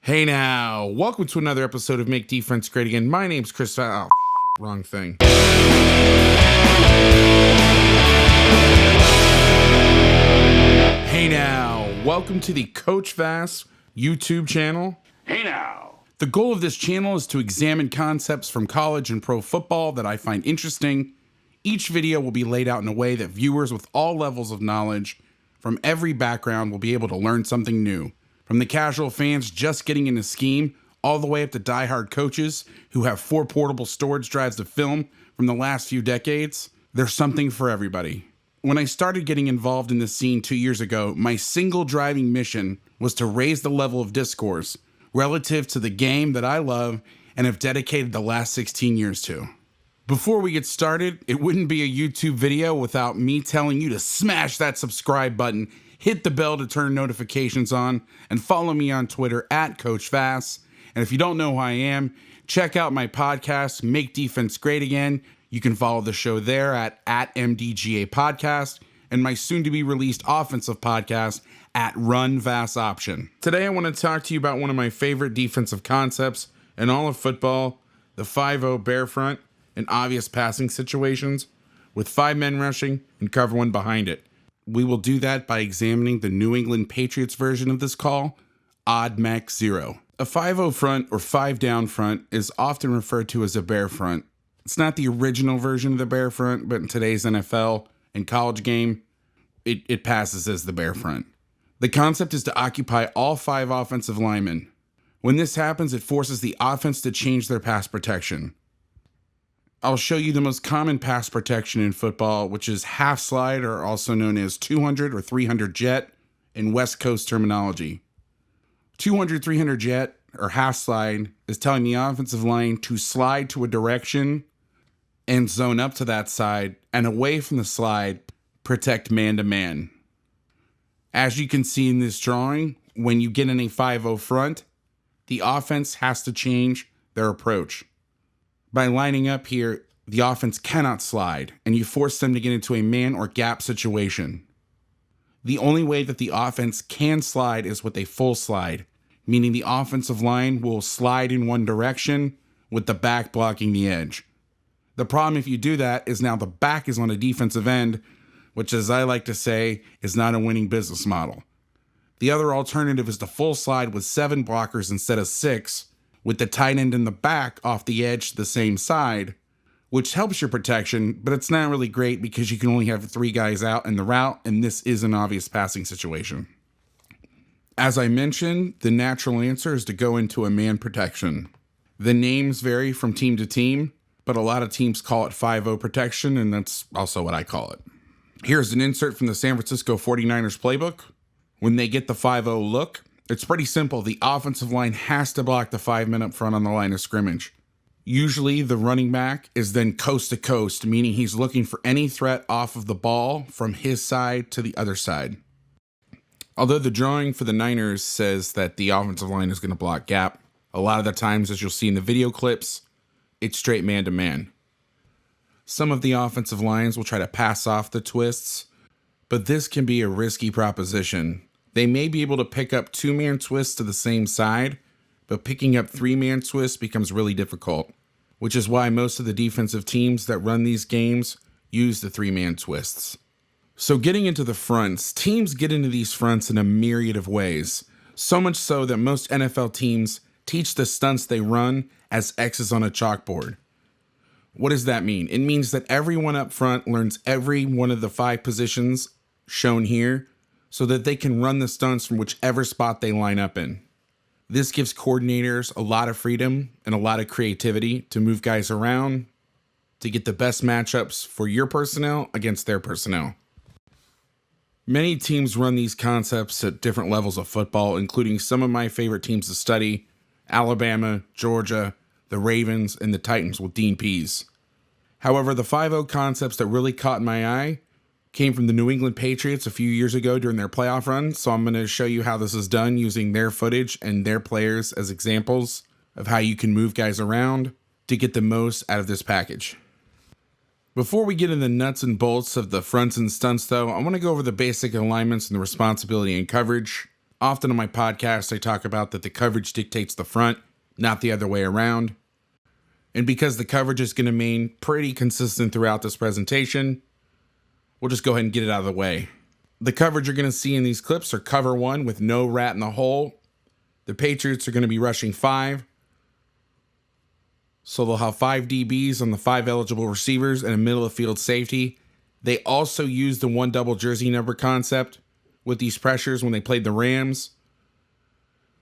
Hey now, welcome to another episode of Make Defense Great Again. My name's Chris. Wrong thing. Hey now, welcome to the Coach Vass YouTube channel. Hey now. The goal of this channel is to examine concepts from college and pro football that I find interesting. Each video will be laid out in a way that viewers with all levels of knowledge from every background will be able to learn something new. From the casual fans just getting in the scheme, all the way up to diehard coaches who have 4 portable storage drives of film from the last few decades, there's something for everybody. When I started getting involved in this scene 2 years ago, my single driving mission was to raise the level of discourse relative to the game that I love and have dedicated the last 16 years to. Before we get started, it wouldn't be a YouTube video without me telling you to smash that subscribe button, hit the bell to turn notifications on, and follow me on Twitter at Coach Vass. And if you don't know who I am, check out my podcast, Make Defense Great Again. You can follow the show there at MDGA Podcast, and my soon-to-be-released offensive podcast at Run Vass Option. Today I want to talk to you about one of my favorite defensive concepts in all of football, the 5-0 bear front in obvious passing situations, with 5 men rushing and cover 1 behind it. We will do that by examining the New England Patriots version of this call, Odd Max 0. A 5-0 front or 5 down front is often referred to as a bear front. It's not the original version of the bear front, but in today's NFL and college game, it passes as the bear front. The concept is to occupy all 5 offensive linemen. When this happens, it forces the offense to change their pass protection. I'll show you the most common pass protection in football, which is half slide, or also known as 200 or 300 jet in West Coast terminology. 200, 300 jet or half slide is telling the offensive line to slide to a direction and zone up to that side, and away from the slide, protect man-to-man. As you can see in this drawing, when you get in a 5-0 front, the offense has to change their approach. By lining up here, the offense cannot slide, and you force them to get into a man or gap situation. The only way that the offense can slide is with a full slide, meaning the offensive line will slide in one direction with the back blocking the edge. The problem if you do that is now the back is on a defensive end, which, as I like to say, is not a winning business model. The other alternative is the full slide with 7 blockers instead of 6, with the tight end in the back off the edge to the same side, which helps your protection, but it's not really great because you can only have 3 guys out in the route, and this is an obvious passing situation. As I mentioned, the natural answer is to go into a man protection. The names vary from team to team, but a lot of teams call it 5-0 protection, and that's also what I call it. Here's an insert from the San Francisco 49ers playbook. When they get the 5-0 look, it's pretty simple. The offensive line has to block the 5 men up front on the line of scrimmage. Usually the running back is then coast to coast, meaning he's looking for any threat off of the ball from his side to the other side. Although the drawing for the Niners says that the offensive line is going to block gap, a lot of the times, as you'll see in the video clips, it's straight man-to-man. Some of the offensive lines will try to pass off the twists, but this can be a risky proposition. They may be able to pick up 2-man twists to the same side, but picking up 3-man twists becomes really difficult, which is why most of the defensive teams that run these games use the 3-man twists. So getting into the fronts, teams get into these fronts in a myriad of ways, so much so that most NFL teams teach the stunts they run as X's on a chalkboard. What does that mean? It means that everyone up front learns every one of the 5 positions shown here, so that they can run the stunts from whichever spot they line up in. This gives coordinators a lot of freedom and a lot of creativity to move guys around to get the best matchups for your personnel against their personnel. Many teams run these concepts at different levels of football, including some of my favorite teams to study: Alabama, Georgia, the Ravens, and the Titans with Dean Pease. However, the 5-0 concepts that really caught my eye came from the New England Patriots a few years ago during their playoff run, so I'm going to show you how this is done using their footage and their players as examples of how you can move guys around to get the most out of this package. Before we get into the nuts and bolts of the fronts and stunts, though, I want to go over the basic alignments and the responsibility and coverage. Often on my podcast, I talk about that the coverage dictates the front, not the other way around. And because the coverage is going to remain pretty consistent throughout this presentation, we'll just go ahead and get it out of the way. The coverage you're going to see in these clips are cover 1 with no rat in the hole. The Patriots are going to be rushing 5. So they'll have 5 DBs on the 5 eligible receivers and a middle of field safety. They also use the 1 double jersey number concept with these pressures when they played the Rams.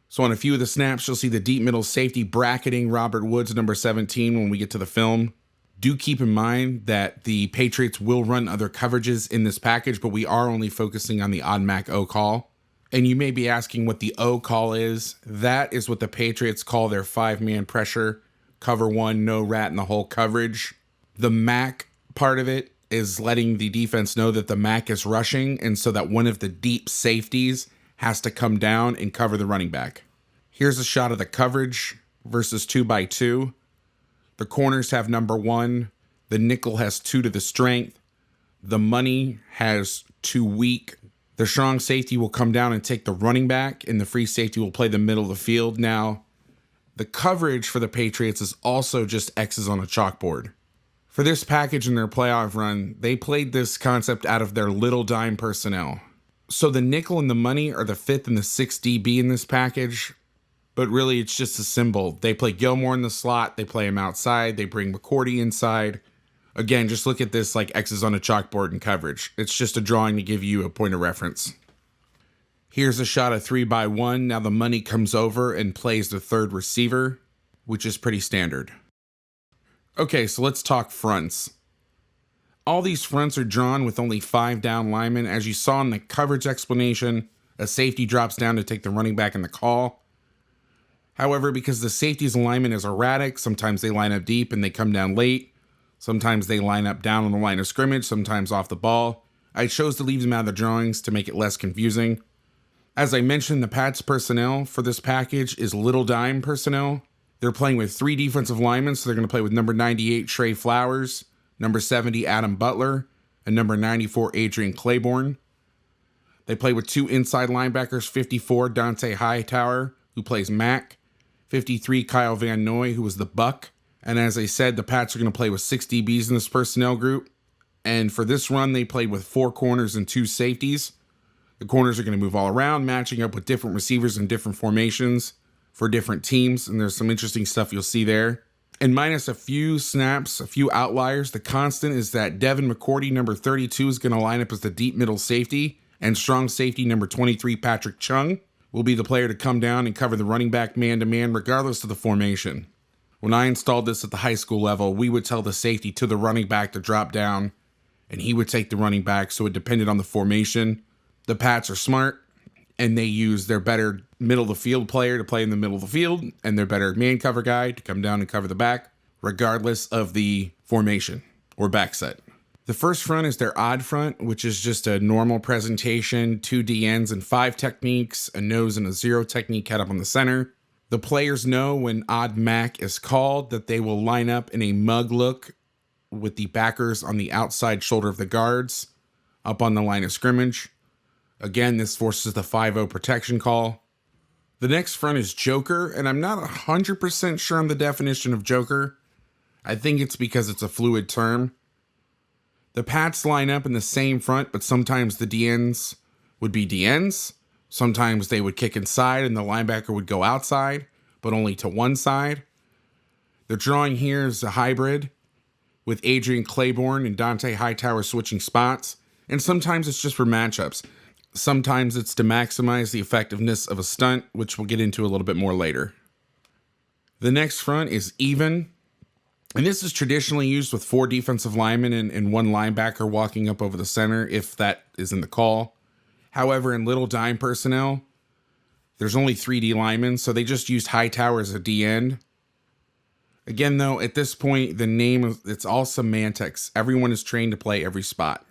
So on a few of the snaps, you'll see the deep middle safety bracketing Robert Woods, number 17, when we get to the film. Do keep in mind that the Patriots will run other coverages in this package, but we are only focusing on the odd Mac O call. And you may be asking what the O call is. That is what the Patriots call their 5-man pressure, cover 1, no rat in the hole coverage. The Mac part of it is letting the defense know that the Mac is rushing, and so that one of the deep safeties has to come down and cover the running back. Here's a shot of the coverage versus 2x2. The corners have number 1. The nickel has 2 to the strength. The money has 2 weak. The strong safety will come down and take the running back, and the free safety will play the middle of the field. Now, the coverage for the Patriots is also just X's on a chalkboard. For this package in their playoff run, they played this concept out of their little dime personnel. So the nickel and the money are the 5th and the 6th DB in this package, but really it's just a symbol. They play Gilmore in the slot, they play him outside, they bring McCourty inside. Again, just look at this like X's on a chalkboard in coverage. It's just a drawing to give you a point of reference. Here's a shot of 3x1. Now the money comes over and plays the 3rd receiver, which is pretty standard. Okay, so let's talk fronts. All these fronts are drawn with only 5 down linemen. As you saw in the coverage explanation, a safety drops down to take the running back in the call. However, because the safety's alignment is erratic, sometimes they line up deep and they come down late. Sometimes they line up down on the line of scrimmage, sometimes off the ball. I chose to leave them out of the drawings to make it less confusing. As I mentioned, the Pats personnel for this package is little dime personnel. They're playing with 3 defensive linemen, so they're going to play with number 98, Trey Flowers, number 70, Adam Butler, and number 94, Adrian Claiborne. They play with 2 inside linebackers, 54, Dante Hightower, who plays Mac, 53, Kyle Van Noy, who was the Buck. And as I said, the Pats are going to play with 6 DBs in this personnel group. And for this run, they played with 4 corners and 2 safeties. The corners are going to move all around, matching up with different receivers in different formations for different teams, and there's some interesting stuff you'll see there. And minus a few snaps, a few outliers, the constant is that Devin McCourty, number 32, is going to line up as the deep middle safety, and strong safety number 23, Patrick Chung, will be the player to come down and cover the running back man-to-man regardless of the formation. When I installed this at the high school level, we would tell the safety to the running back to drop down, and he would take the running back, so it depended on the formation. The Pats are smart, and they use their better middle of the field player to play in the middle of the field, and their better man cover guy to come down and cover the back, regardless of the formation or back set. The first front is their odd front, which is just a normal presentation, 2 DNs and 5 techniques, a nose and a 0 technique head up on the center. The players know when odd Mac is called that they will line up in a mug look with the backers on the outside shoulder of the guards up on the line of scrimmage. Again, this forces the 5-0 protection call. The next front is Joker, and I'm not 100% sure on the definition of Joker. I think it's because it's a fluid term. The Pats line up in the same front, but sometimes the DNs would be DNs. Sometimes they would kick inside and the linebacker would go outside, but only to one side. The drawing here is a hybrid with Adrian Claiborne and Dante Hightower switching spots, and sometimes it's just for matchups. Sometimes it's to maximize the effectiveness of a stunt, which we'll get into a little bit more later. The next front is even, and this is traditionally used with 4 defensive linemen and 1 linebacker walking up over the center, if that is in the call. However, in little dime personnel, there's only 3 D linemen, so they just used Hightower as a D end. Again, though, at this point, the name, it's all semantics. Everyone is trained to play every spot.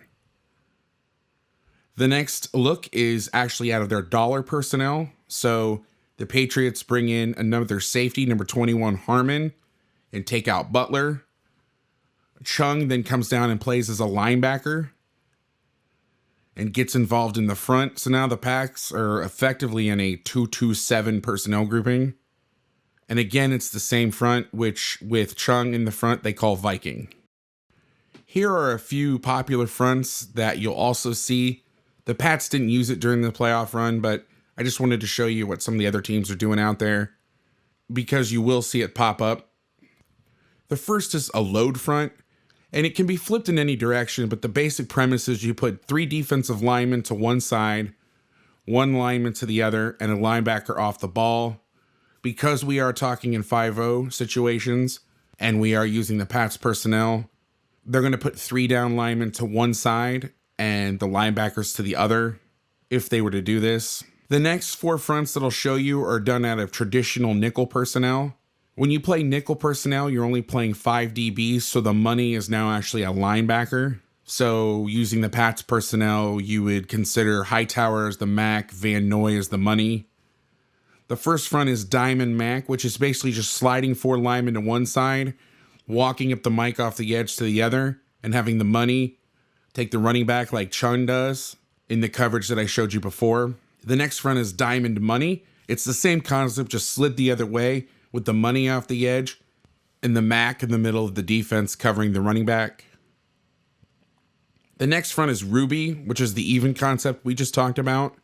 The next look is actually out of their dollar personnel. So the Patriots bring in another safety, number 21, Harmon, and take out Butler. Chung then comes down and plays as a linebacker. and gets involved in the front. So now the Pats are effectively in a 2-2-7 personnel grouping. And again, it's the same front, which with Chung in the front, they call Viking. Here are a few popular fronts that you'll also see. The Pats didn't use it during the playoff run, but I just wanted to show you what some of the other teams are doing out there because you will see it pop up. The first is a load front, and it can be flipped in any direction, but the basic premise is you put 3 defensive linemen to one side, 1 lineman to the other, and a linebacker off the ball. Because we are talking in 5-0 situations, and we are using the Pats personnel, they're going to put 3 down linemen to one side and the linebackers to the other if they were to do this. The next 4 fronts that I'll show you are done out of traditional nickel personnel. When you play nickel personnel, you're only playing 5 DBs, so the money is now actually a linebacker. So using the Pats personnel, you would consider Hightower as the Mac, Van Noy as the money. The first front is Diamond Mac, which is basically just sliding 4 linemen to one side, walking up the mic off the edge to the other, and having the money take the running back like Chun does in the coverage that I showed you before. The next front is Diamond Money. It's the same concept, just slid the other way with the money off the edge and the Mac in the middle of the defense covering the running back. The next front is Ruby, which is the even concept we just talked about.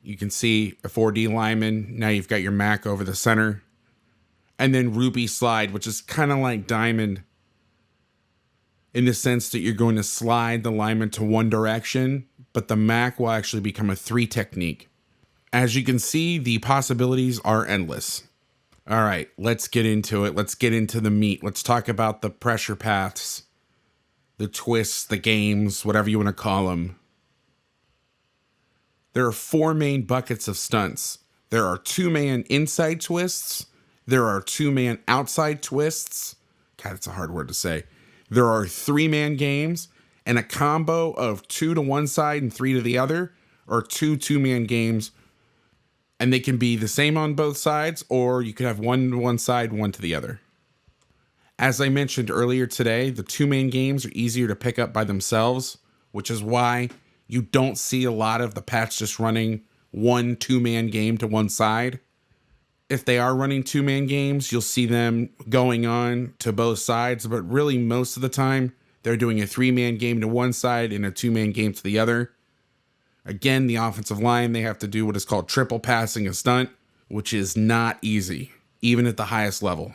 You can see a 4D lineman. Now you've got your Mac over the center. And then Ruby slide, which is kind of like Diamond in the sense that you're going to slide the lineman to one direction, but the Mac will actually become a 3 technique. As you can see, the possibilities are endless. All right, let's get into it. Let's get into the meat. Let's talk about the pressure paths, the twists, the games, whatever you want to call them. There are 4 main buckets of stunts. There are 2-man inside twists. There are 2-man outside twists. God, it's a hard word to say. There are 3-man games and a combo of 2 to one side and 3 to the other, or 2 2-man games. And they can be the same on both sides, or you could have 1 to one side, 1 to the other. As I mentioned earlier today, the 2-man games are easier to pick up by themselves, which is why you don't see a lot of the Pats just running 1 2-man game to one side. If they are running 2-man games, you'll see them going on to both sides, but really most of the time, they're doing a 3-man game to one side and a 2-man game to the other. Again, the offensive line, they have to do what is called triple passing a stunt, which is not easy, even at the highest level.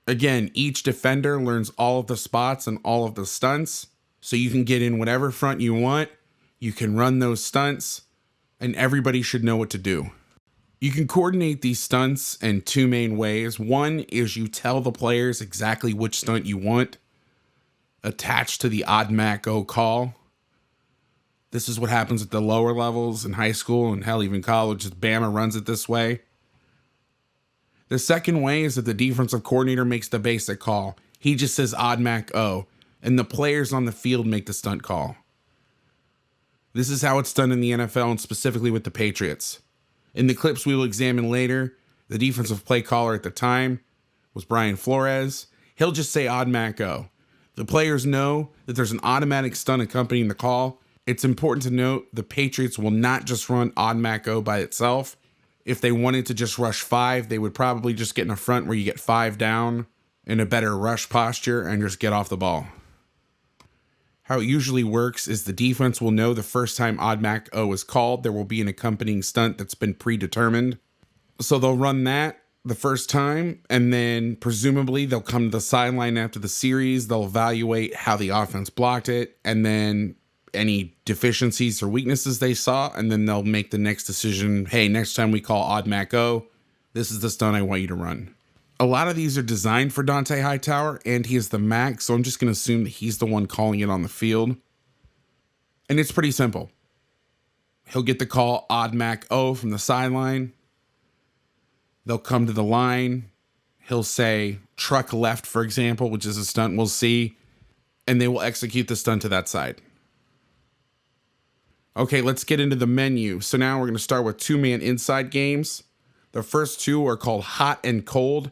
Again, each defender learns all of the spots and all of the stunts, so you can get in whatever front you want. You can run those stunts, and everybody should know what to do. You can coordinate these stunts in 2 main ways. One is you tell the players exactly which stunt you want attached to the odd Mac go call. This is what happens at the lower levels in high school and hell, even college. Bama runs it this way. The second way is that the defensive coordinator makes the basic call. He just says odd Mac O, and the players on the field make the stunt call. This is how it's done in the NFL and specifically with the Patriots. In the clips we will examine later, the defensive play caller at the time was Brian Flores. He'll just say odd Mac O. The players know that there's an automatic stunt accompanying the call. It's important to note the Patriots will not just run odd Mac O by itself. If they wanted to just rush 5, they would probably just get in a front where you get 5 down in a better rush posture and just get off the ball. How it usually works is the defense will know the first time odd Mac O is called, there will be an accompanying stunt that's been predetermined. So they'll run that the first time, and then presumably they'll come to the sideline after the series. They'll evaluate how the offense blocked it, and then any deficiencies or weaknesses they saw, and then they'll make the next decision. Hey, next time we call odd Mac O, this is the stunt I want you to run. A lot of these are designed for Dante Hightower, and he is the Mac, so I'm just going to assume that he's the one calling it on the field. And it's pretty simple. He'll get the call odd Mac O from the sideline. They'll come to the line. He'll say truck left, for example, which is a stunt we'll see, and they will execute the stunt to that side. Okay, let's get into the menu. So now we're going to start with 2-man inside games. The first 2 are called hot and cold.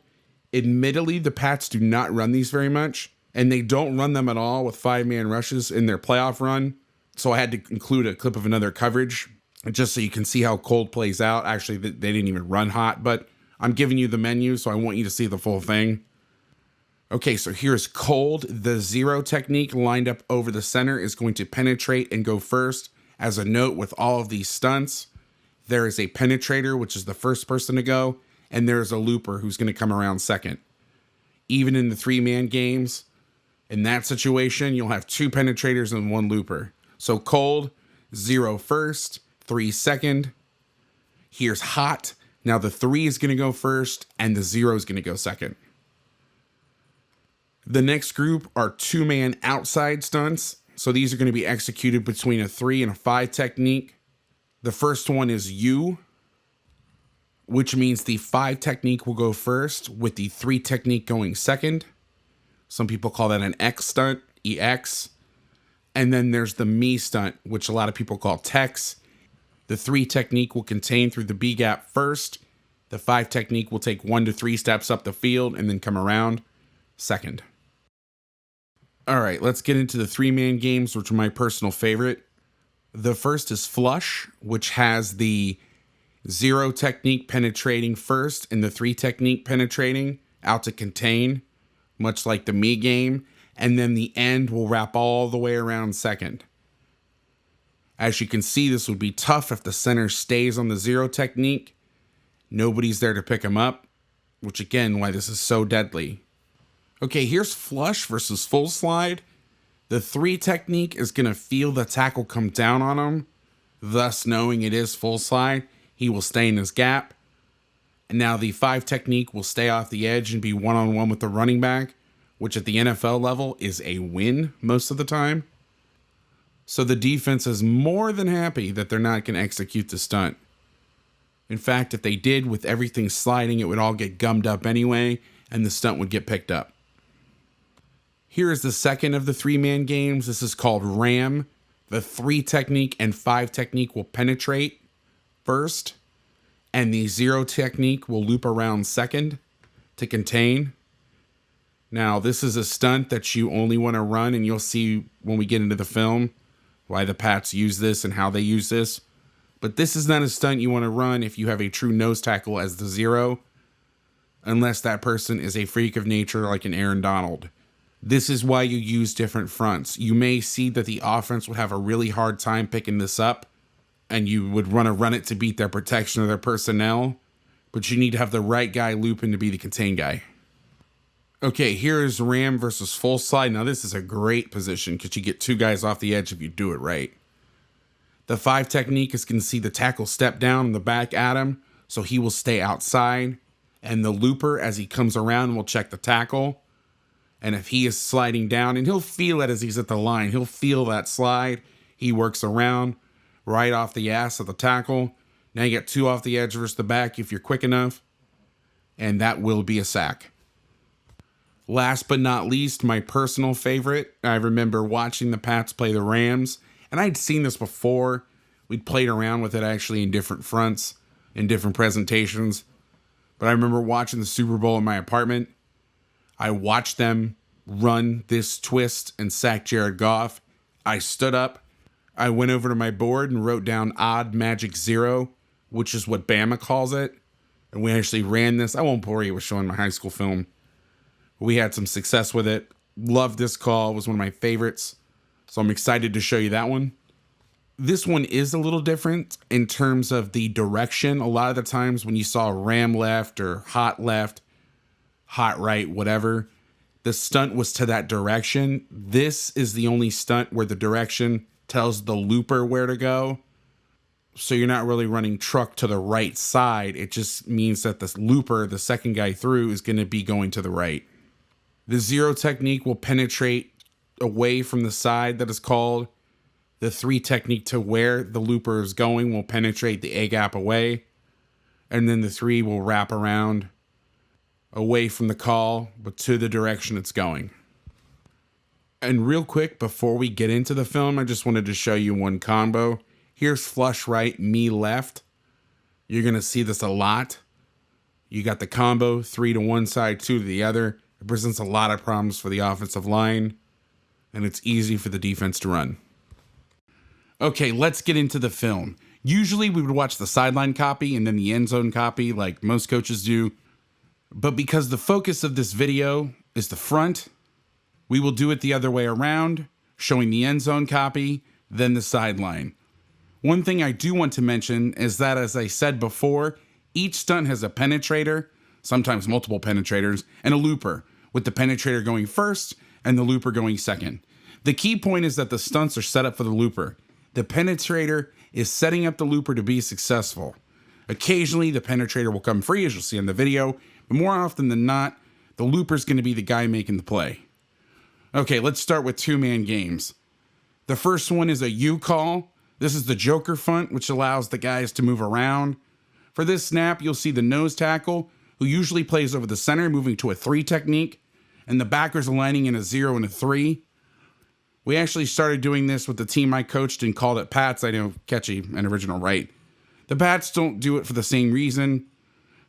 Admittedly, the Pats do not run these very much, and they don't run them at all with 5-man rushes in their playoff run. So I had to include a clip of another coverage just so you can see how cold plays out. Actually, they didn't even run hot, but I'm giving you the menu, so I want you to see the full thing. Okay, so here's cold. The zero technique lined up over the center is going to penetrate and go first. As a note, with all of these stunts, there is a penetrator, which is the first person to go, and there's a looper who's going to come around second. Even in the 3-man games, in that situation, you'll have 2 penetrators and 1 looper. So cold, 0 first, 3 second. Here's hot. Now the 3 is going to go first and the 0 is going to go second. The next group are 2-man outside stunts. So these are going to be executed between a 3 and a 5 technique. The first one is U, which means the 5 technique will go first with the 3 technique going second. Some people call that an X stunt, EX. And then there's the me stunt, which a lot of people call Tex. The 3 technique will contain through the B gap first. The 5 technique will take 1 to 3 steps up the field and then come around second. All right, let's get into the 3-man games, which are my personal favorite. The first is flush, which has the 0 technique penetrating first and the 3 technique penetrating out to contain, much like the me game. And then the end will wrap all the way around second. As you can see, this would be tough if the center stays on the 0 technique. Nobody's there to pick him up, which again, why this is so deadly. Okay, here's flush versus full slide. The 3 technique is going to feel the tackle come down on him, thus knowing it is full slide. He will stay in his gap. And now the 5 technique will stay off the edge and be one-on-one with the running back, which at the NFL level is a win most of the time. So the defense is more than happy that they're not going to execute the stunt. In fact, if they did, with everything sliding, it would all get gummed up anyway, and the stunt would get picked up. Here is the second of the 3-man games. This is called Ram. The 3 technique and 5 technique will penetrate first, and the 0 technique will loop around second to contain. Now, this is a stunt that you only want to run, and you'll see when we get into the film why the Pats use this and how they use this. But this is not a stunt you want to run if you have a true nose tackle as the 0, unless that person is a freak of nature like an Aaron Donald. This is why you use different fronts. You may see that the offense would have a really hard time picking this up, and you would want to run it to beat their protection or their personnel, but you need to have the right guy looping to be the contain guy. Okay, here is Ram versus full slide. Now this is a great position because you get 2 guys off the edge if you do it right. The 5 technique is going to see the tackle step down in the back at him, so he will stay outside. And the looper, as he comes around, will check the tackle. And if he is sliding down, and he'll feel it as he's at the line, he'll feel that slide. He works around right off the ass of the tackle. Now you get 2 off the edge versus the back if you're quick enough. And that will be a sack. Last but not least, my personal favorite. I remember watching the Pats play the Rams, and I'd seen this before. We'd played around with it actually in different fronts, in different presentations. But I remember watching the Super Bowl in my apartment. I watched them run this twist and sack Jared Goff. I stood up. I went over to my board and wrote down odd magic 0, which is what Bama calls it. And we actually ran this. I won't bore you with showing my high school film. We had some success with it. Loved this call. It was one of my favorites. So I'm excited to show you that one. This one is a little different in terms of the direction. A lot of the times when you saw ram left or hot right, whatever, the stunt was to that direction. This is the only stunt where the direction tells the looper where to go. So you're not really running truck to the right side. It just means that the looper, the second guy through, is going to be going to the right. The 0 technique will penetrate away from the side that is called. The 3 technique to where the looper is going will penetrate the A gap away. And then the 3 will wrap around away from the call, but to the direction it's going. And real quick, before we get into the film, I just wanted to show you one combo. Here's flush right, me left. You're going to see this a lot. You got the combo, 3 to one side, 2 to the other. It presents a lot of problems for the offensive line, and it's easy for the defense to run. Okay, let's get into the film. Usually we would watch the sideline copy and then the end zone copy like most coaches do. But because the focus of this video is the front, we will do it the other way around, showing the end zone copy, then the sideline. One thing I do want to mention is that, as I said before, each stunt has a penetrator, sometimes multiple penetrators, and a looper, with the penetrator going first and the looper going second. The key point is that the stunts are set up for the looper. The penetrator is setting up the looper to be successful. Occasionally, the penetrator will come free, as you'll see in the video, but more often than not, the looper's going to be the guy making the play. Okay, let's start with two-man games. The first one is a U call. This is the Joker front, which allows the guys to move around. For this snap, you'll see the nose tackle, who usually plays over the center, moving to a 3 technique, and the backers aligning in a 0 and a 3. We actually started doing this with the team I coached and called it Pats. I know, catchy and original, right? The Pats don't do it for the same reason,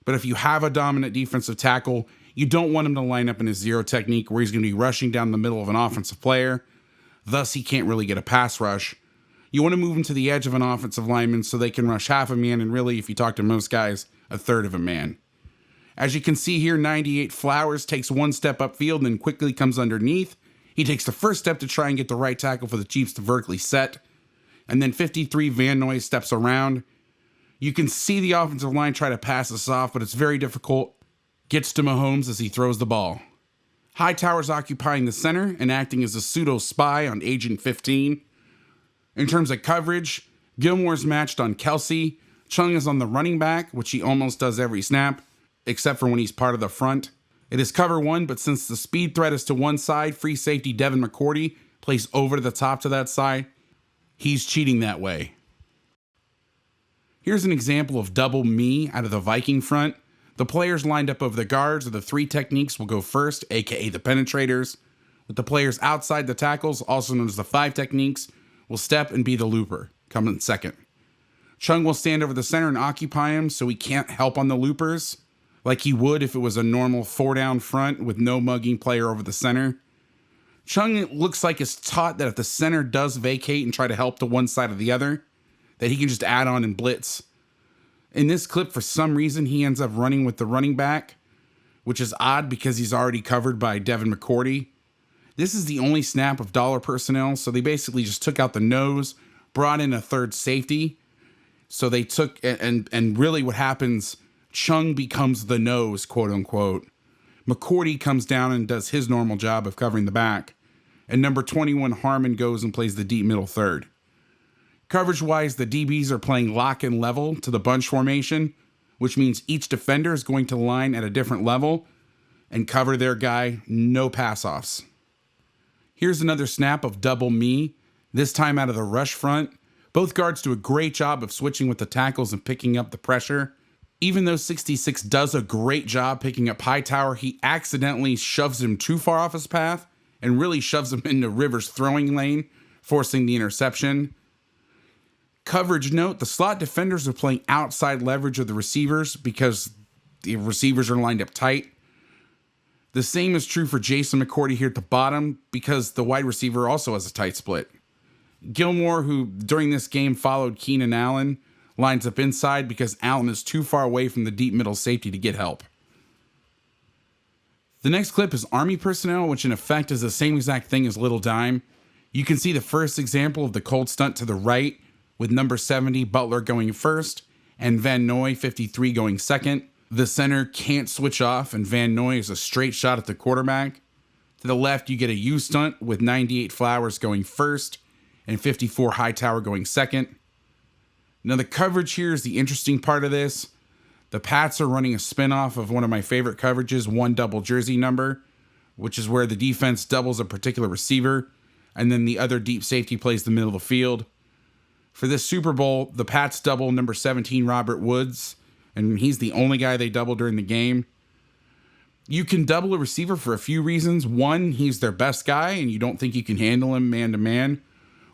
but if you have a dominant defensive tackle, you don't want him to line up in a 0 technique where he's going to be rushing down the middle of an offensive player. Thus, he can't really get a pass rush. You want to move him to the edge of an offensive lineman so they can rush half a man, and really, if you talk to most guys, a third of a man. As you can see here, 98 Flores takes one step upfield and then quickly comes underneath. He takes the first step to try and get the right tackle for the Chiefs to vertically set. And then 53 Van Noy steps around. You can see the offensive line try to pass this off, but it's very difficult. Gets to Mahomes as he throws the ball. Hightower's occupying the center and acting as a pseudo spy on Agent 15. In terms of coverage, Gilmore's matched on Kelsey. Chung is on the running back, which he almost does every snap, except for when he's part of the front. It is cover 1, but since the speed threat is to one side, free safety Devin McCourty plays over to the top to that side. He's cheating that way. Here's an example of double me out of the Viking front. The players lined up over the guards of the 3 techniques will go first, aka the penetrators. With the players outside the tackles, also known as the 5 techniques, will step and be the looper, coming second. Chung will stand over the center and occupy him so he can't help on the loopers, like he would if it was a normal 4-down front with no mugging player over the center. Chung, it looks like, is taught that if the center does vacate and try to help to one side or the other, that he can just add on and blitz. In this clip, for some reason, he ends up running with the running back, which is odd because he's already covered by Devin McCourty. This is the only snap of dollar personnel, so they basically just took out the nose, brought in a third safety. So they took, and really what happens, Chung becomes the nose, quote unquote. McCourty comes down and does his normal job of covering the back. And number 21, Harmon, goes and plays the deep middle third. Coverage-wise, the DBs are playing lock and level to the bunch formation, which means each defender is going to line at a different level and cover their guy, no pass-offs. Here's another snap of double me, this time out of the rush front. Both guards do a great job of switching with the tackles and picking up the pressure. Even though 66 does a great job picking up Hightower, he accidentally shoves him too far off his path and really shoves him into Rivers' throwing lane, forcing the interception. Coverage note, the slot defenders are playing outside leverage of the receivers because the receivers are lined up tight. The same is true for Jason McCourty here at the bottom because the wide receiver also has a tight split. Gilmore, who during this game followed Keenan Allen, lines up inside because Allen is too far away from the deep middle safety to get help. The next clip is Army personnel, which in effect is the same exact thing as Little Dime. You can see the first example of the cold stunt to the right, with number 70 Butler going first and Van Noy 53 going second. The center can't switch off and Van Noy is a straight shot at the quarterback. To the left, you get a U stunt with 98 Flowers going first and 54 Hightower going second. Now the coverage here is the interesting part of this. The Pats are running a spinoff of one of my favorite coverages, one double jersey number, which is where the defense doubles a particular receiver and then the other deep safety plays the middle of the field. For this Super Bowl, the Pats double number 17 Robert Woods, and he's the only guy they double during the game. You can double a receiver for a few reasons. One, he's their best guy, and you don't think you can handle him man-to-man.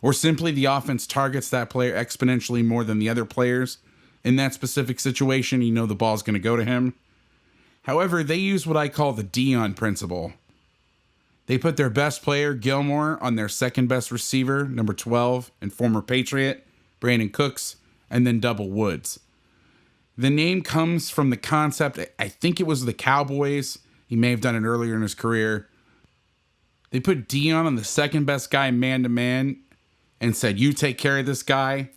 Or simply the offense targets that player exponentially more than the other players. In that specific situation, you know the ball's going to go to him. However, they use what I call the Dion principle. They put their best player, Gilmore, on their second best receiver, number 12, and former Patriot, Brandon Cooks, and then double Woods. The name comes from the concept, I think it was the Cowboys. He may have done it earlier in his career. They put Dion on the second best guy man-to-man and said, you take care of this guy.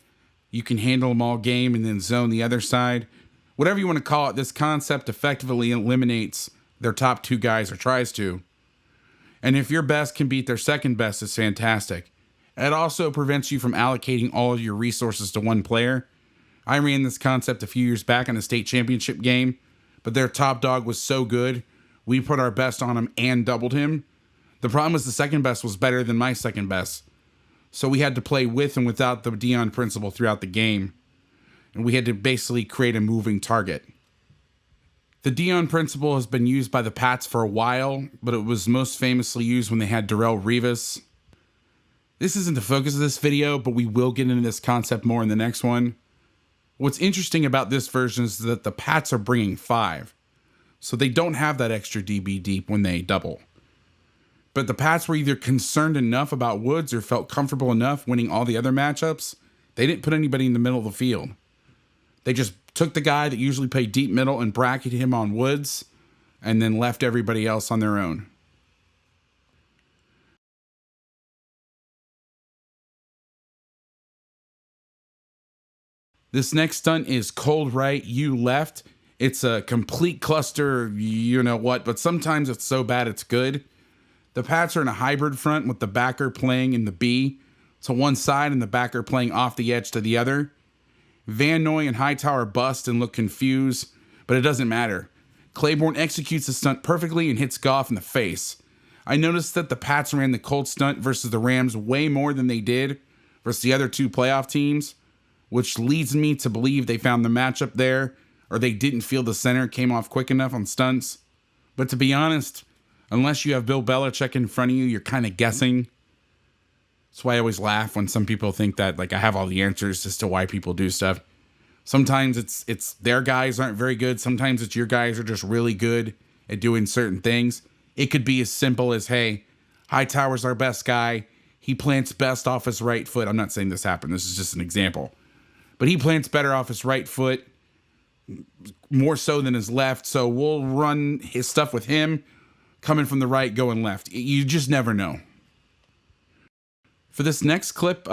You can handle him all game and then zone the other side. Whatever you want to call it, this concept effectively eliminates their top two guys or tries to. And if your best can beat their second best, it's fantastic. It also prevents you from allocating all of your resources to one player. I ran this concept a few years back in a state championship game, but their top dog was so good, we put our best on him and doubled him. The problem was the second best was better than my second best. So we had to play with and without the Dion principle throughout the game. And we had to basically create a moving target. The Dion principle has been used by the Pats for a while, but it was most famously used when they had Darrelle Revis. This isn't the focus of this video, but we will get into this concept more in the next one. What's interesting about this version is that the Pats are bringing 5. So they don't have that extra DB deep when they double. But the Pats were either concerned enough about Woods or felt comfortable enough winning all the other matchups. They didn't put anybody in the middle of the field. They just took the guy that usually played deep middle and bracketed him on Woods and then left everybody else on their own. This next stunt is cold right, you left. It's a complete cluster, you know what, but sometimes it's so bad it's good. The Pats are in a hybrid front with the backer playing in the B to one side and the backer playing off the edge to the other. Van Noy and Hightower bust and look confused, but it doesn't matter. Claiborne executes the stunt perfectly and hits Goff in the face. I noticed that the Pats ran the cold stunt versus the Rams way more than they did versus the other two playoff teams, which leads me to believe they found the matchup there, or they didn't feel the center came off quick enough on stunts. But to be honest, unless you have Bill Belichick in front of you, you're kind of guessing. That's why I always laugh when some people think that like I have all the answers as to why people do stuff. Sometimes it's their guys aren't very good. Sometimes it's your guys are just really good at doing certain things. It could be as simple as, hey, Hightower's our best guy. He plants best off his right foot. I'm not saying this happened. This is just an example. But he plants better off his right foot, more so than his left. So we'll run his stuff with him coming from the right, going left. You just never know. For this next clip,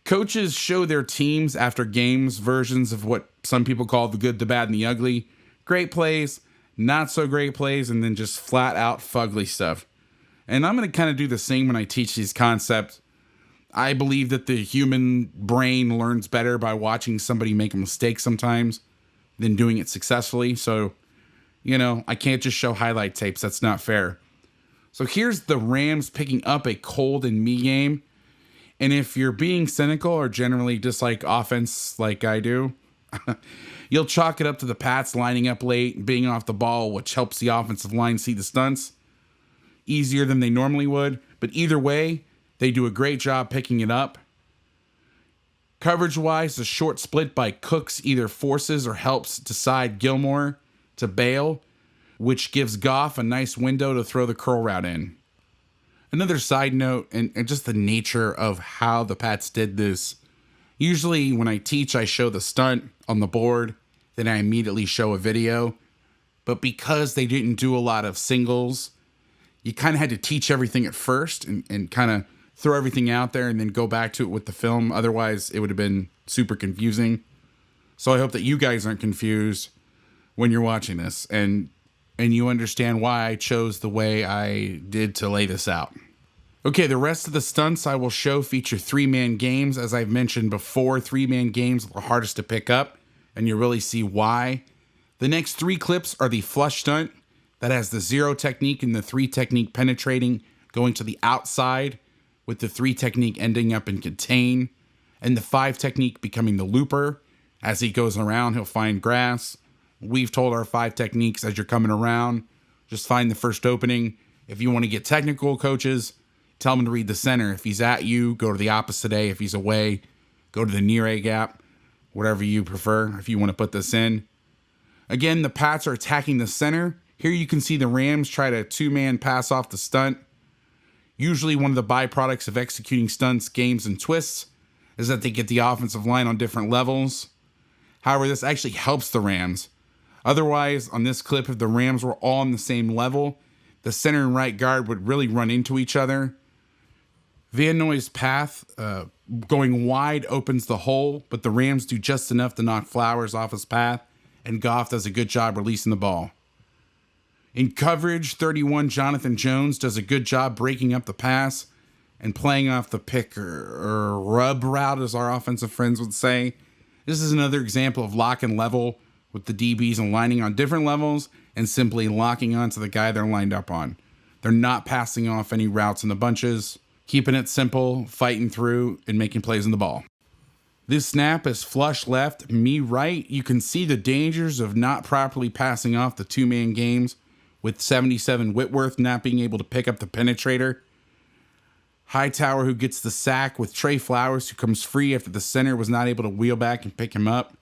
coaches show their teams after games versions of what some people call the good, the bad, and the ugly. Great plays, not so great plays, and then just flat out fugly stuff. And I'm going to kind of do the same when I teach these concepts. I believe that the human brain learns better by watching somebody make a mistake sometimes than doing it successfully. So, you know, I can't just show highlight tapes. That's not fair. So here's the Rams picking up a cold and me game. And if you're being cynical or generally dislike offense like I do, you'll chalk it up to the Pats lining up late and being off the ball, which helps the offensive line see the stunts easier than they normally would. But either way, they do a great job picking it up. Coverage-wise, the short split by Cooks either forces or helps decide Gilmore to bail, which gives Goff a nice window to throw the curl route in. Another side note, and just the nature of how the Pats did this. Usually when I teach, I show the stunt on the board, then I immediately show a video. But because they didn't do a lot of singles, you kind of had to teach everything at first and kind of throw everything out there and then go back to it with the film. Otherwise, it would have been super confusing. So I hope that you guys aren't confused when you're watching this and you understand why I chose the way I did to lay this out. Okay, the rest of the stunts I will show feature 3-man games. As I've mentioned before, 3-man games are the hardest to pick up, and you really see why. The next 3 clips are the flush stunt that has the 0 technique and the 3 technique penetrating, going to the outside, with the 3 technique ending up in contain, and the 5 technique becoming the looper. As he goes around, he'll find grass. We've told our 5 techniques as you're coming around. Just find the first opening. If you want to get technical, coaches, tell him to read the center. If he's at you, go to the opposite A. If he's away, go to the near A gap. Whatever you prefer, if you want to put this in. Again, the Pats are attacking the center, Here you can see the Rams try to two-man pass off the stunt. Usually one of the byproducts of executing stunts, games, and twists is that they get the offensive line on different levels. However, this actually helps the Rams. Otherwise, on this clip, if the Rams were all on the same level, the center and right guard would really run into each other. Van Noy's path going wide opens the hole, but the Rams do just enough to knock Flowers off his path, and Goff does a good job releasing the ball. In coverage, 31 Jonathan Jones does a good job breaking up the pass and playing off the pick or rub route, as our offensive friends would say. This is another example of lock and level with the DBs and lining on different levels and simply locking onto the guy they're lined up on. They're not passing off any routes in the bunches, keeping it simple, fighting through, and making plays in the ball. This snap is flush left, me right. You can see the dangers of not properly passing off the two-man games, with 77 Whitworth not being able to pick up the penetrator. Hightower, who gets the sack, with Trey Flowers, who comes free after the center was not able to wheel back and pick him up.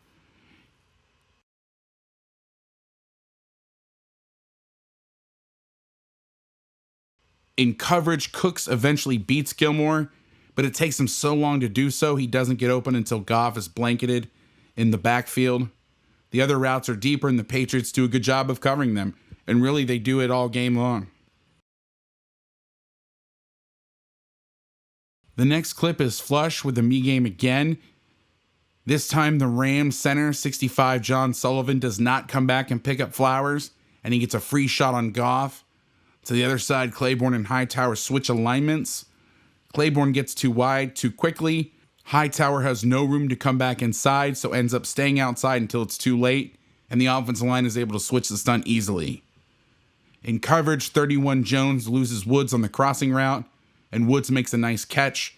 In coverage, Cooks eventually beats Gilmore, but it takes him so long to do so, he doesn't get open until Goff is blanketed in the backfield. The other routes are deeper, and the Patriots do a good job of covering them. And really, they do it all game long. The next clip is flush with the me game again. This time, the Rams center, 65 John Sullivan, does not come back and pick up Flowers, and he gets a free shot on Goff. To the other side, Claiborne and Hightower switch alignments. Claiborne gets too wide too quickly. Hightower has no room to come back inside, so ends up staying outside until it's too late, and the offensive line is able to switch the stunt easily. In coverage, 31 Jones loses Woods on the crossing route, and Woods makes a nice catch.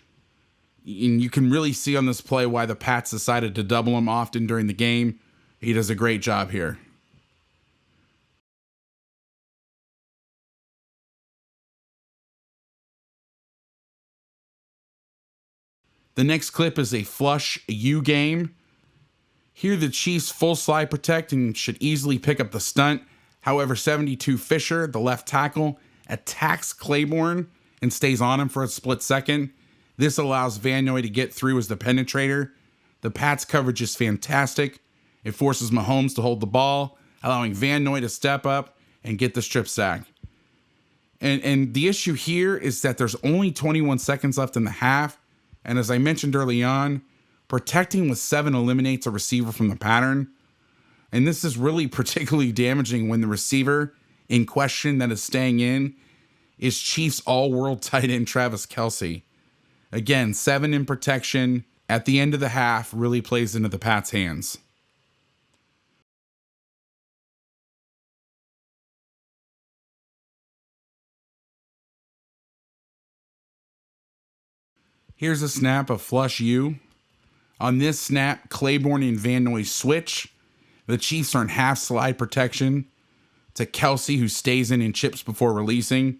And you can really see on this play why the Pats decided to double him often during the game. He does a great job here. The next clip is a flush U game. Here the Chiefs full slide protect and should easily pick up the stunt. However, 72 Fisher, the left tackle, attacks Claiborne and stays on him for a split second. This allows Van Noy to get through as the penetrator. The Pats coverage is fantastic. It forces Mahomes to hold the ball, allowing Van Noy to step up and get the strip sack. And the issue here is that there's only 21 seconds left in the half. And as I mentioned early on, protecting with 7 eliminates a receiver from the pattern. And this is really particularly damaging when the receiver in question that is staying in is Chiefs all-world tight end Travis Kelce. Again, 7 in protection at the end of the half really plays into the Pats' hands. Here's a snap of flush U. On this snap, Claiborne and Van Noy switch. The Chiefs are in half slide protection to Kelce, who stays in and chips before releasing.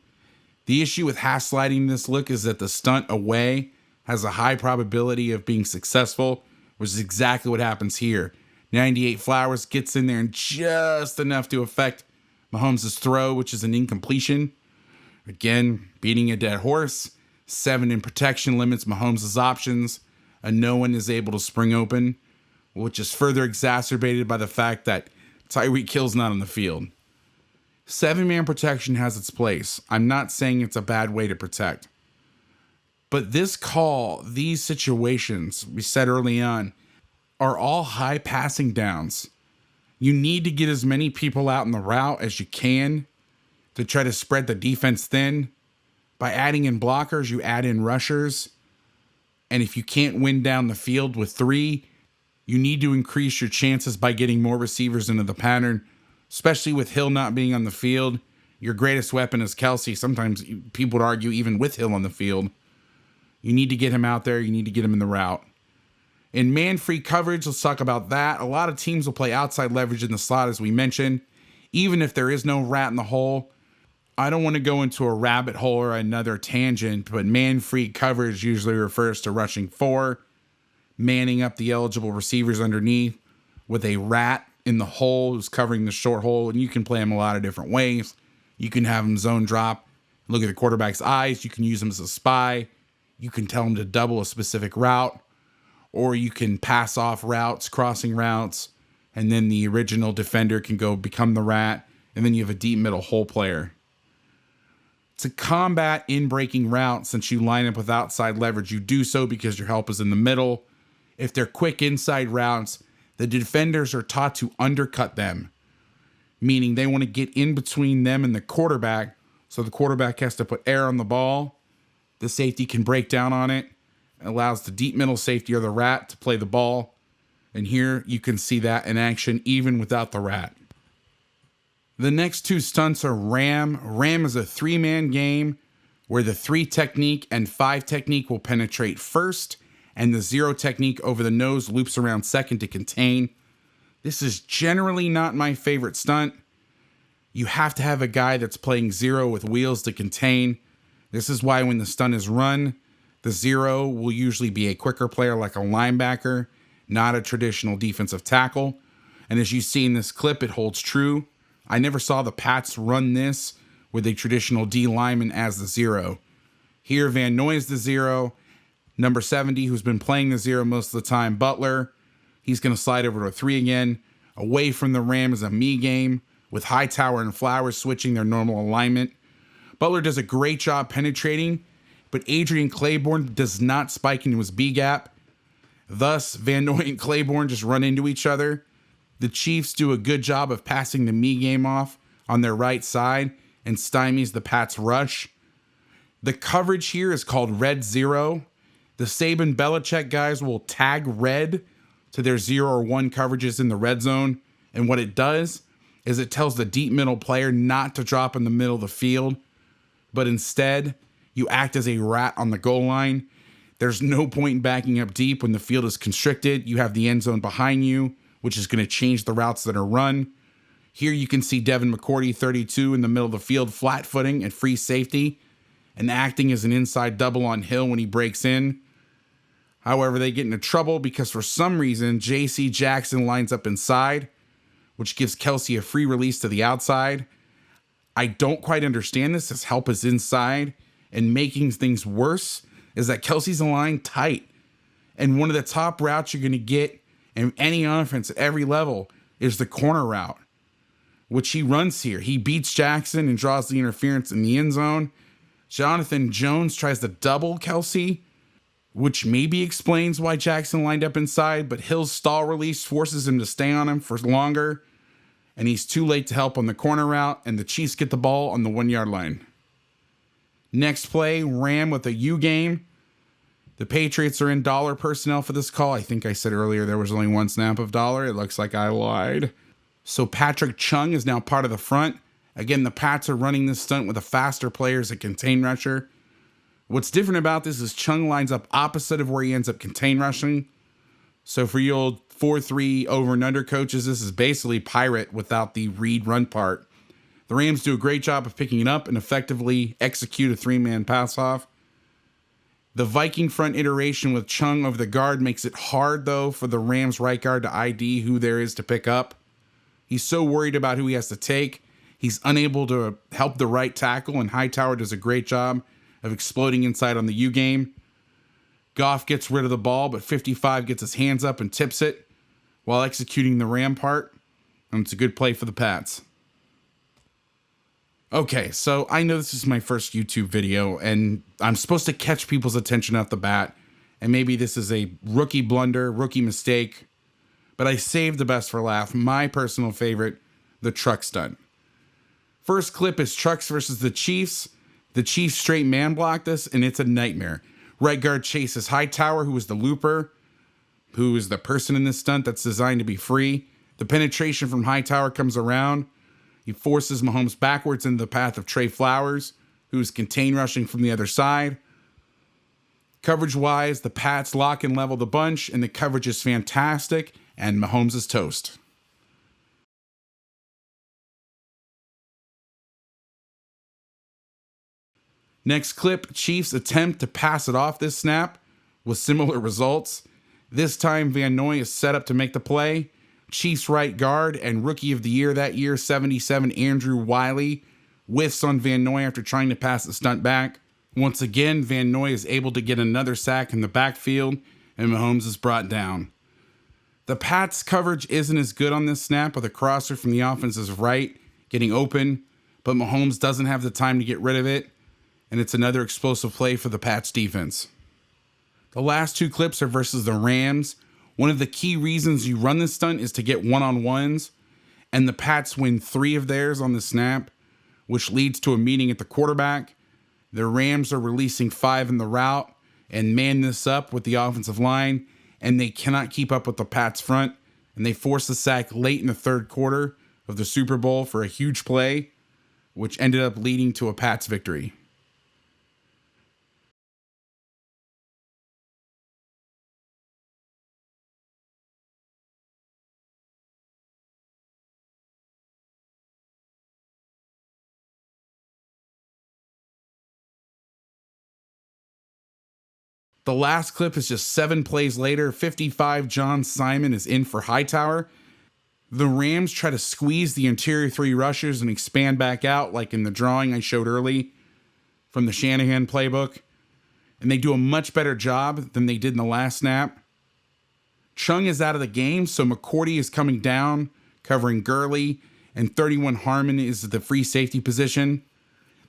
The issue with half sliding this look is that the stunt away has a high probability of being successful, which is exactly what happens here. 98 Flowers gets in there and just enough to affect Mahomes' throw, which is an incompletion. Again, beating a dead horse. 7 in protection limits Mahomes' options, and no one is able to spring open, which is further exacerbated by the fact that Tyreek Hill's not on the field. 7-man protection has its place. I'm not saying it's a bad way to protect. But this call, these situations, we said early on, are all high passing downs. You need to get as many people out in the route as you can to try to spread the defense thin. By adding in blockers, you add in rushers. And if you can't win down the field with 3, you need to increase your chances by getting more receivers into the pattern, especially with Hill not being on the field. Your greatest weapon is Kelce. Sometimes people would argue even with Hill on the field. You need to get him out there. You need to get him in the route. In man-free coverage, let's talk about that. A lot of teams will play outside leverage in the slot, as we mentioned, even if there is no rat in the hole. I don't want to go into a rabbit hole or another tangent, but man-free coverage usually refers to rushing 4, manning up the eligible receivers underneath with a rat in the hole who's covering the short hole, and you can play him a lot of different ways. You can have him zone drop, look at the quarterback's eyes. You can use him as a spy. You can tell him to double a specific route, or you can pass off routes, crossing routes, and then the original defender can go become the rat, and then you have a deep middle hole player. To combat in-breaking routes, since you line up with outside leverage, you do so because your help is in the middle. If they're quick inside routes, the defenders are taught to undercut them, meaning they want to get in between them and the quarterback, so the quarterback has to put air on the ball. The safety can break down on it. It allows the deep middle safety or the rat to play the ball. And here you can see that in action even without the rat. The next two stunts are Ram. Ram is a 3-man game where the 3 technique and 5 technique will penetrate first, and the 0 technique over the nose loops around second to contain. This is generally not my favorite stunt. You have to have a guy that's playing 0 with wheels to contain. This is why when the stunt is run, the 0 will usually be a quicker player like a linebacker, not a traditional defensive tackle. And as you see in this clip, it holds true. I never saw the Pats run this with a traditional D lineman as the 0. Here, Van Noy is the 0. Number 70, who's been playing the 0 most of the time, Butler. He's going to slide over to a 3 again. Away from the Ram is a me game, with Hightower and Flowers switching their normal alignment. Butler does a great job penetrating, but Adrian Claiborne does not spike into his B gap. Thus, Van Noy and Claiborne just run into each other. The Chiefs do a good job of passing the me game off on their right side and stymies the Pats' rush. The coverage here is called red 0. The Saban Belichick guys will tag red to their 0 or 1 coverages in the red zone. And what it does is it tells the deep middle player not to drop in the middle of the field, but instead you act as a rat on the goal line. There's no point in backing up deep when the field is constricted. You have the end zone behind you, which is going to change the routes that are run. Here you can see Devin McCourty, 32, in the middle of the field, flat-footing at free safety and acting as an inside double on Hill when he breaks in. However, they get into trouble because for some reason, J.C. Jackson lines up inside, which gives Kelsey a free release to the outside. I don't quite understand this, as help is inside, and making things worse is that Kelsey's aligned tight. And one of the top routes you're going to get in any offense at every level is the corner route, which he runs here. He beats Jackson and draws the interference in the end zone. Jonathan Jones tries to double Kelsey, which maybe explains why Jackson lined up inside, but Hill's stall release forces him to stay on him for longer, and he's too late to help on the corner route, and the Chiefs get the ball on the 1-yard line. Next play, Ram with a U game. The Patriots are in dollar personnel for this call. I think I said earlier there was only 1 snap of dollar. It looks like I lied. So Patrick Chung is now part of the front. Again, the Pats are running this stunt with a faster player as a contain rusher. What's different about this is Chung lines up opposite of where he ends up contain rushing. So for you old 4-3 over and under coaches, this is basically Pirate without the read run part. The Rams do a great job of picking it up and effectively execute a 3-man pass off. The Viking front iteration with Chung over the guard makes it hard, though, for the Rams right guard to ID who there is to pick up. He's so worried about who he has to take, he's unable to help the right tackle, and Hightower does a great job of exploding inside on the U game. Goff gets rid of the ball, but 55 gets his hands up and tips it while executing the Ram part, and it's a good play for the Pats. Okay, so I know this is my first YouTube video, and I'm supposed to catch people's attention at the bat, and maybe this is a rookie blunder, rookie mistake, but I saved the best for last. My personal favorite, the truck stunt. First clip is Trucks versus the Chiefs. The Chiefs straight man block this, and it's a nightmare. Right guard chases Hightower, who is the looper, who is the person in this stunt that's designed to be free. The penetration from Hightower comes around. He forces Mahomes backwards into the path of Trey Flowers, who's contain rushing from the other side. Coverage-wise, the Pats lock and level the bunch, and the coverage is fantastic, and Mahomes is toast. Next clip, Chiefs attempt to pass it off this snap with similar results. This time, Van Noy is set up to make the play. Chiefs right guard and rookie of the year that year, 77, Andrew Wiley, whiffs on Van Noy after trying to pass the stunt back. Once again, Van Noy is able to get another sack in the backfield, and Mahomes is brought down. The Pats' coverage isn't as good on this snap, with a crosser from the offense's right getting open, but Mahomes doesn't have the time to get rid of it, and it's another explosive play for the Pats defense. The last two clips are versus the Rams. One of the key reasons you run this stunt is to get one-on-ones, and the Pats win 3 of theirs on the snap, which leads to a meeting at the quarterback. The Rams are releasing 5 in the route and man this up with the offensive line, and they cannot keep up with the Pats front, and they force a sack late in the third quarter of the Super Bowl for a huge play, which ended up leading to a Pats victory. The last clip is just 7 plays later. 55 John Simon is in for Hightower. The Rams try to squeeze the interior 3 rushers and expand back out, like in the drawing I showed early from the Shanahan playbook. And they do a much better job than they did in the last snap. Chung is out of the game, so McCourty is coming down, covering Gurley, and 31 Harmon is at the free safety position.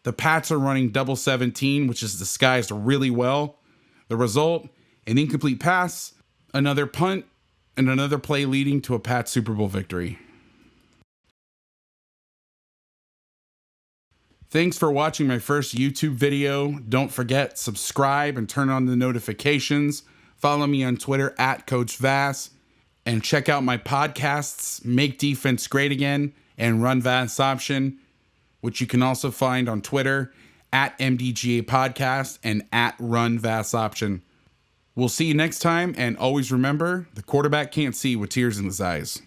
The Pats are running double 17, which is disguised really well. The result, an incomplete pass, another punt, and another play leading to a Pats Super Bowl victory. Thanks for watching my first YouTube video. Don't forget, subscribe and turn on the notifications. Follow me on Twitter at Coach Vass. And check out my podcasts, Make Defense Great Again and Run Vass Option, which you can also find on Twitter at MDGA Podcast and at Run Vass Option. We'll see you next time, and always remember, the quarterback can't see with tears in his eyes.